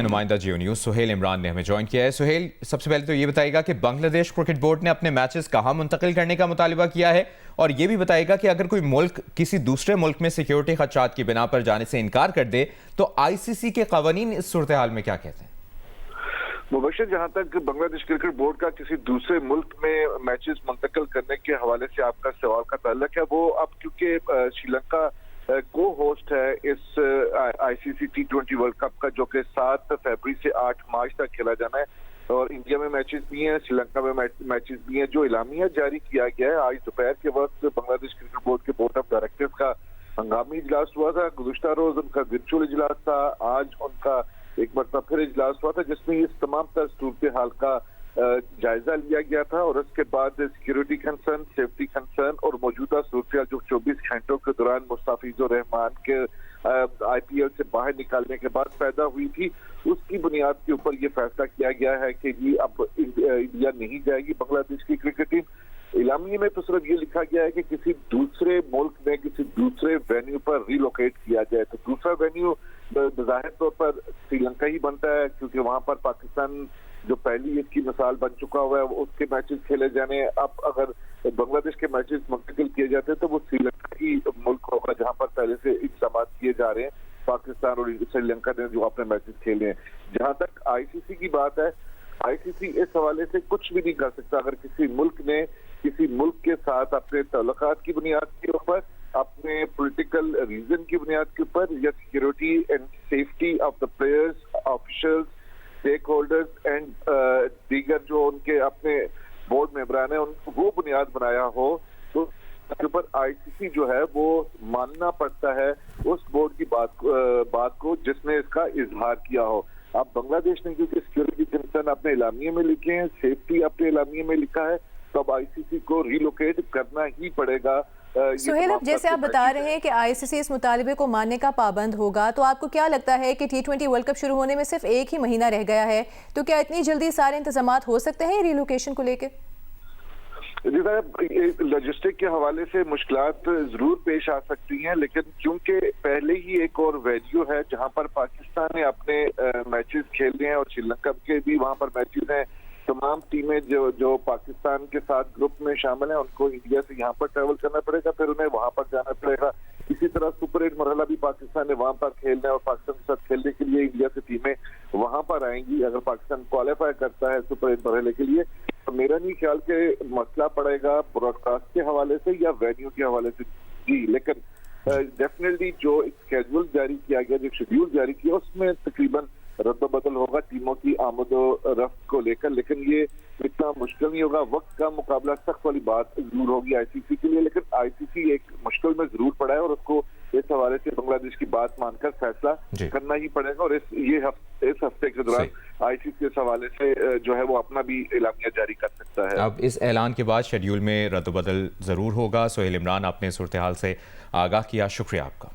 نمائندہ جیو نیوز سہیل عمران نے ہمیں جوائن کیا ہے۔ سہیل، سب سے پہلے تو یہ بتائے گا کہ بنگلہ دیش کرکٹ بورڈ نے اپنے میچز کہاں منتقل کرنے کا مطالبہ کیا ہے، اور یہ بھی بتائے گا کہ اگر کوئی ملک کسی دوسرے ملک میں سیکیورٹی خدشات کی بنا پر جانے سے انکار کر دے تو آئی سی سی کے قوانین اس صورتحال میں کیا کہتے ہیں؟ مبشر، جہاں تک بنگلہ دیش کرکٹ بورڈ کا کسی دوسرے ملک میں میچز منتقل کرنے کے حوالے سے آپ کا سوال کا تعلق ہے، وہ اب کیونکہ سری لنکا کو ہوسٹ ہے اس آئی سی سی T20 ورلڈ کپ کا، جو کہ 7 فروری سے 8 مارچ تک کھیلا جانا ہے، اور انڈیا میں میچز بھی ہیں، سری لنکا میں میچز بھی ہیں۔ جو اعلامیہ جاری کیا گیا ہے آج دوپہر کے وقت بنگلہ دیش کرکٹ بورڈ کے بورڈ آف ڈائریکٹرز کا ہنگامی اجلاس ہوا تھا۔ گزشتہ روز ان کا ورچوئل اجلاس تھا، آج ان کا ایک مرتبہ پھر اجلاس ہوا تھا، جس میں اس تمام تر صورتحال کا جائزہ لیا گیا تھا، اور اس کے بعد سیکیورٹی کنسرن، سیفٹی کنسرن اور موجودہ صورتحال جو 24 گھنٹوں کے دوران مستفیض الرحمان کے آئی پی ایل سے باہر نکالنے کے بعد پیدا ہوئی تھی، اس کی بنیاد کے اوپر یہ فیصلہ کیا گیا ہے کہ یہ اب انڈیا نہیں جائے گی بنگلہ دیش کی کرکٹ ٹیم۔ اعلامیے میں تو صرف یہ لکھا گیا ہے کہ کسی دوسرے ملک میں کسی دوسرے وینیو پر ریلوکیٹ کیا جائے، تو دوسرا وینیو بظاہر طور پر سری لنکا ہی بنتا ہے، کیونکہ وہاں پر پاکستان جو پہلی اس کی مثال بن چکا ہوا ہے، اس کے میچز کھیلے جانے۔ اب اگر بنگلہ دیش کے میچز منتقل کیے جاتے ہیں تو وہ سری لنکا ہی ملک ہوگا جہاں پر پہلے سے انتظامات کیے جا رہے ہیں، پاکستان اور سری لنکا نے جو اپنے میچز کھیلے ہیں۔ جہاں تک آئی سی سی کی بات ہے، آئی سی سی اس حوالے سے کچھ بھی نہیں کر سکتا اگر کسی ملک نے کسی ملک کے ساتھ اپنے تعلقات کی بنیاد کے اوپر، اپنے پولیٹیکل ریزن کی بنیاد کے اوپر، یا security and safety of the players, officials, stake holders and دیگر جو ان کے اپنے بورڈ ممبران ہیں، وہ بنیاد بنایا ہو، تو اس کے اوپر آئی سی سی جو ہے وہ ماننا پڑتا ہے اس بورڈ کی بات کو جس نے اس کا اظہار کیا ہو۔ اب بنگلہ دیش نے کیونکہ سیکیورٹی کنسرن اپنے اعلامیے میں لکھے ہیں، سیفٹی اپنے اعلامیے میں لکھا ہے، تو اب آئی سی سی کو ریلوکیٹ کرنا ہی پڑے گا۔ سہیل، اب جیسے آپ بتا رہے ہیں کہ آئی سی سی اس مطالبے کو ماننے کا پابند ہوگا، تو آپ کو کیا لگتا ہے کہ T20 ورلڈ کپ شروع ہونے میں صرف ایک ہی مہینہ رہ گیا ہے، تو کیا اتنی جلدی سارے انتظامات ہو سکتے ہیں ریلوکیشن کو لے کے؟ جی صاحب، لاجسٹک کے حوالے سے مشکلات ضرور پیش آ سکتی ہیں، لیکن چونکہ پہلے ہی ایک اور وینیو ہے جہاں پر پاکستان نے اپنے میچز کھیلنے ہیں اور سری لنکا کے بھی وہاں پر میچز ہیں، تمام ٹیمیں جو پاکستان کے ساتھ گروپ میں شامل ہیں ان کو انڈیا سے یہاں پر ٹریول کرنا پڑے گا، پھر انہیں وہاں پر جانا پڑے گا۔ اسی طرح سپر 8 مرحلہ بھی پاکستان نے وہاں پر کھیلنا ہے، اور پاکستان کے ساتھ کھیلنے کے لیے انڈیا سے ٹیمیں وہاں پر آئیں گی اگر پاکستان کوالیفائی کرتا ہے سپر 8 مرحلے کے لیے۔ تو میرا نہیں خیال کہ مسئلہ پڑے گا براڈ کاسٹ کے حوالے سے یا وینیو کے حوالے سے، جی، لیکن ڈیفینیٹلی جو اسکیڈول جاری کیا گیا، جو شیڈیول جاری کیا، اس میں تقریباً رد و بدل ہوگا ٹیموں کی آمد و رفت کو لے کر، لیکن یہ اتنا مشکل نہیں ہوگا۔ وقت کا مقابلہ سخت والی بات ضرور ہوگی آئی سی سی کے لیے، لیکن آئی سی سی ایک مشکل میں ضرور پڑا ہے، اور اس کو اس حوالے سے بنگلہ دیش کی بات مان کر فیصلہ کرنا ہی پڑے گا، اور اس ہفتے کے دوران آئی سی سی اس حوالے سے جو ہے وہ اپنا بھی اعلامیہ جاری کر سکتا ہے۔ اب اس اعلان کے بعد شیڈیول میں رد و بدل ضرور ہوگا۔ سہیل عمران، آپ نے صورتحال سے آگاہ کیا، شکریہ آپ کا۔